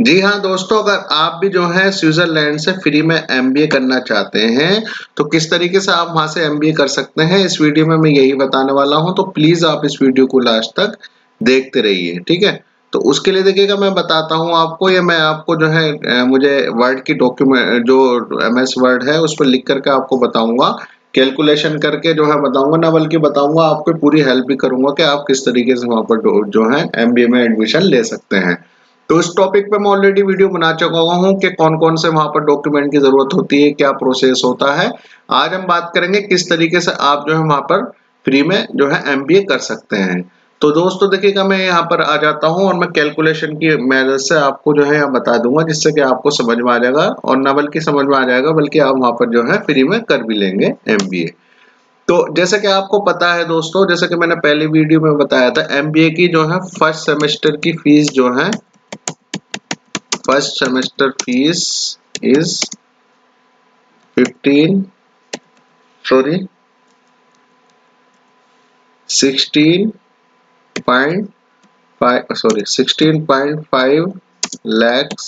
जी हाँ दोस्तों, अगर आप भी जो है स्विट्जरलैंड से फ्री में एमबीए करना चाहते हैं तो किस तरीके से आप वहां से एमबीए कर सकते हैं, इस वीडियो में मैं यही बताने वाला हूं। तो प्लीज आप इस वीडियो को लास्ट तक देखते रहिए, ठीक है। तो उसके लिए देखिएगा, मैं बताता हूं आपको, ये मैं आपको जो है मुझे वर्ड की डॉक्यूमेंट जो एमएस वर्ड है उस पर लिख करके आपको बताऊंगा, कैलकुलेशन करके जो है बताऊंगा, ना बल्कि बताऊंगा, आपको पूरी हेल्प भी करूंगा कि आप किस तरीके से वहां पर जो है एमबीए में एडमिशन ले सकते हैं। तो इस टॉपिक पे मैं ऑलरेडी वीडियो बना चुका हूँ कि कौन कौन से वहां पर डॉक्यूमेंट की जरूरत होती है, क्या प्रोसेस होता है। आज हम बात करेंगे किस तरीके से आप जो है वहां पर फ्री में जो है एमबीए कर सकते हैं। तो दोस्तों देखिएगा, मैं यहाँ पर आ जाता हूँ और मैं कैलकुलेशन की मदद से आपको जो है यहाँ बता दूंगा, जिससे कि आपको समझ में आ जाएगा, और न बल्कि समझ में आ जाएगा बल्कि आप वहां पर जो है फ्री में कर भी लेंगे एमबीए। तो जैसे कि आपको पता है दोस्तों, जैसे कि मैंने पहली वीडियो में बताया था, एमबीए की जो है फर्स्ट सेमेस्टर की फीस जो है, first semester fees is 15 sorry 16.5 lakhs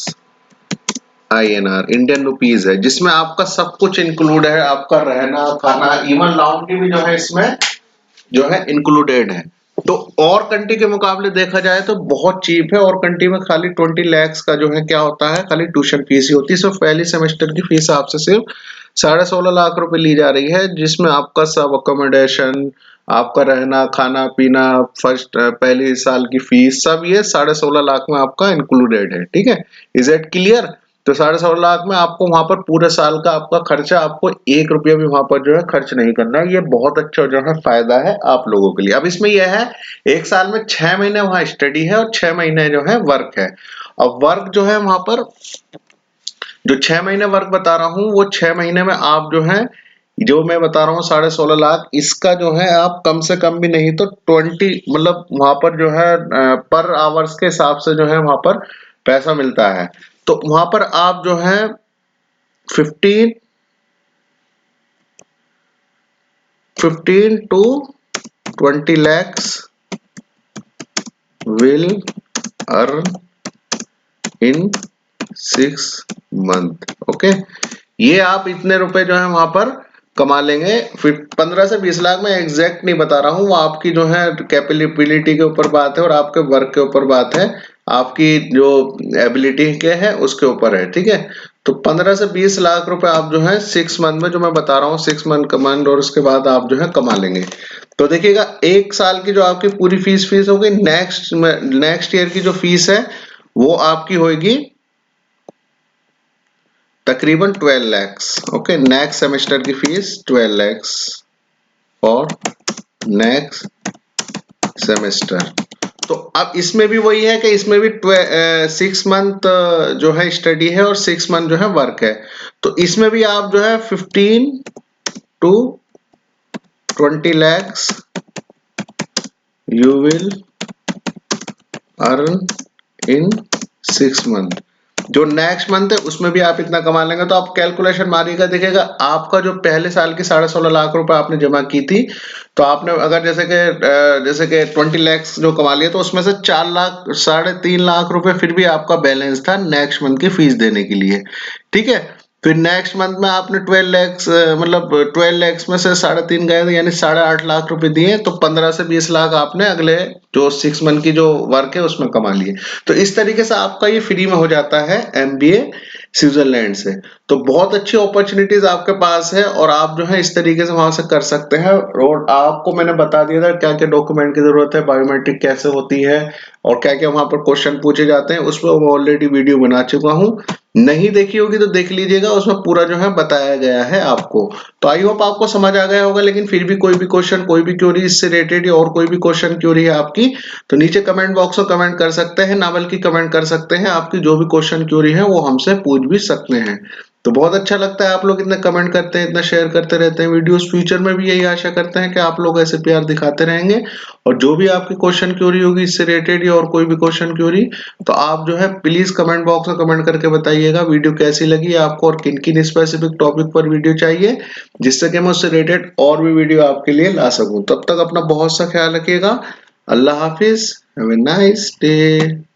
INR Indian rupees है, जिसमें आपका सब कुछ इंक्लूड है, आपका रहना खाना, इवन लाउंड्री भी जो है इसमें जो है इंक्लूडेड है। तो और कंट्री के मुकाबले देखा जाए तो बहुत चीप है, और कंट्री में खाली 20 lakhs का जो है क्या होता है, खाली ट्यूशन फीस ही होती है। सिर्फ पहली सेमेस्टर की फीस आपसे सिर्फ 16.5 लाख रुपए ली जा रही है, जिसमें आपका सब अकोमोडेशन, आपका रहना खाना पीना, फर्स्ट पहली साल की फीस, सब ये 16.5 लाख में आपका इंक्लूडेड है, ठीक है। Is it clear? तो 16.5 लाख में आपको वहां पर पूरे साल का आपका खर्चा, आपको 1 रुपया भी वहां पर जो है खर्च नहीं करना है। ये बहुत अच्छा जो है फायदा है आप लोगों के लिए। अब इसमें यह है, एक साल में 6 महीने वहां स्टडी है और 6 महीने जो है वर्क है। अब वर्क जो है वहां पर जो 6 महीने वर्क बता रहा हूँ, वो 6 महीने में आप जो है, जो मैं बता रहा हूँ 16.5 लाख, इसका जो है आप कम से कम भी नहीं तो 20, मतलब वहां पर जो है पर आवर्स के हिसाब से जो है वहां पर पैसा मिलता है। तो वहां पर आप जो है 15 to 20 lakhs will earn in 6 month। Okay, ये आप इतने रुपए जो है वहां पर कमा लेंगे। फिर 15 से 20 लाख में एग्जैक्ट नहीं बता रहा हूँ, वो आपकी जो है कैपेबिलिटी के ऊपर बात है और आपके वर्क के ऊपर बात है, आपकी जो एबिलिटी के है उसके ऊपर है, ठीक है। तो 15 से 20 लाख रुपए आप जो है 6 मंथ में, जो मैं बता रहा हूँ 6 मंथ और उसके बाद आप जो है कमा लेंगे। तो देखिएगा, एक साल की जो आपकी पूरी फीस होगी, नेक्स्ट ईयर की जो फीस है वो आपकी होगी तकरीबन 12 lakhs। ओके, नेक्स्ट सेमेस्टर की फीस 12 lakhs और नेक्स्ट सेमेस्टर। तो अब इसमें भी वही है कि इसमें भी 6 मंथ जो है स्टडी है और 6 मंथ जो है वर्क है। तो इसमें भी आप जो है 15 to 20 lakhs you will earn in 6 month. जो नेक्स्ट मंथ है उसमें भी आप इतना कमा लेंगे। तो आप कैलकुलेशन मारिएगा, देखिएगा आपका जो पहले साल की 16.5 लाख रुपए आपने जमा की थी, तो आपने अगर जैसे कि 20 lakhs जो कमा लिया, तो उसमें से 4 लाख 3.5 लाख रुपए फिर भी आपका बैलेंस था नेक्स्ट मंथ की फीस देने के लिए, ठीक है। फिर नेक्स्ट मंथ में आपने 12 lakhs मतलब 12 lakhs में से 3.5 गए थे, यानी 8.5 लाख रुपए दिए, तो 15 से 20 लाख आपने अगले जो 6 मंथ की जो वर्क है उसमें कमा लिए। तो इस तरीके से आपका ये फ्री में हो जाता है एमबीए स्विट्जरलैंड से। तो बहुत अच्छी अपॉर्चुनिटीज आपके पास है और आप जो है इस तरीके से वहां से कर सकते हैं। और आपको मैंने बता दिया था क्या क्या डॉक्यूमेंट की जरूरत है, बायोमेट्रिक कैसे होती है और क्या क्या वहां पर क्वेश्चन पूछे जाते हैं, उस पर ऑलरेडी वीडियो बना चुका हूँ। नहीं देखी होगी तो देख लीजिएगा, उसमें पूरा जो है बताया गया है आपको। तो आई होप आपको समझ आ गया होगा। लेकिन फिर भी कोई भी क्वेश्चन, कोई भी क्वेरी इससे रिलेटेड या और कोई भी क्वेश्चन क्वेरी है आपकी, तो नीचे कमेंट बॉक्स में कमेंट कर सकते हैं, ना बल्कि कमेंट कर सकते हैं, आपकी जो भी क्वेश्चन क्वेरी है वो हमसे पूछ भी सकते हैं। तो बहुत अच्छा लगता है आप लोग इतना कमेंट करते हैं, इतना शेयर करते रहते हैं वीडियोस। फ्यूचर में भी यही आशा करते हैं कि आप लोग ऐसे प्यार दिखाते रहेंगे। और जो भी आपकी क्वेश्चन क्वेरी होगी इससे रिलेटेड या और कोई भी क्वेश्चन क्वेरी, तो आप जो है प्लीज कमेंट बॉक्स में कमेंट करके बताइएगा वीडियो कैसी लगी आपको और किन किन स्पेसिफिक टॉपिक पर वीडियो चाहिए, जिससे कि मैं उससे रिलेटेड और भी वीडियो आपके लिए ला सकूं। तब तक अपना बहुत सा ख्याल रखिएगा। अल्लाह हाफिज, हैव ए नाइस डे।